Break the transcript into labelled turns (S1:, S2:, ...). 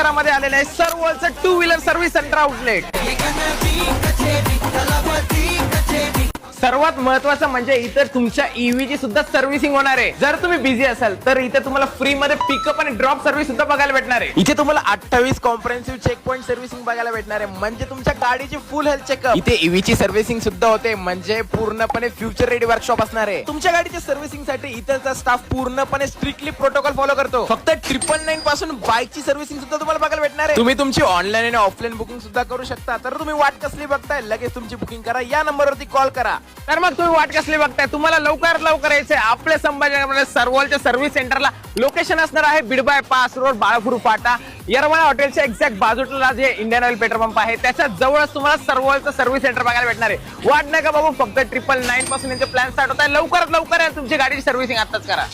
S1: शहरामध्ये आलेलं आहे सर्वचं two wheeler service centre outlet. सर्वात महत्वाचं म्हणजे इथे तुमच्या ईव्ही ची सुद्धा सर्व्हिसिंग होणार आहे. जर तुम्ही बिझी असाल तर इथे तुम्हाला फ्री मध्ये पिकअप आणि ड्रॉप सर्व्हिस सुद्धा बघायला भेटणार आहे. इथे तुम्हाला 28 कॉम्प्रिहेन्सिव्ह चेक पॉइंट सर्व्हिसिंग बघायला भेटणार आहे, म्हणजे तुमच्या गाडीची फुल हेल्थ चेकअप. इथे ईव्ही ची सर्व्हिसिंग सुद्धा होते, म्हणजे पूर्णपणे फ्युचर रेडी वर्कशॉप असणार आहे. तुमच्या गाडीच्या सर्व्हिसिंग साठी इथलचा स्टाफ पूर्णपणे स्ट्रिक्टली प्रोटोकॉल फॉलो करतो. फक्त 999 पासून बाईकची सर्व्हिसिंग सुद्धा तुम्हाला बघायला भेटणार आहे. तुम्ही तुमची ऑनलाईन आणि ऑफलाईन बुकिंग सुद्धा करू शकता. तर तुम्ही वाट कसली बघताय, लगेच तुमची बुकिंग करा, या नंबरवरती कॉल करा. तर मग तुम्ही वाट कसली बघताय, तुम्हाला लवकरात लवकर यायचंय आपल्या संभाजीनगरमध्ये सर्वलच्या सर्व्हिस सेंटरला. लोकेशन असणार आहे बिडबाय पास रोड, बाळापूर फाटा, यरवळा हॉटेलच्या एक्झॅक्ट बाजूला जे इंडियन ऑइल पेट्रोल पंप आहे त्याच्या जवळच तुम्हाला सर्वलचं सर्व्हिस सेंटर बघायला भेटणार आहे. वाट नाही का बाबू, फक्त 999 पासून यांचे प्लॅन स्टार्ट होत आहे. लवकरात लवकर तुमची गाडीची सर्व्हिसिंग आताच करा.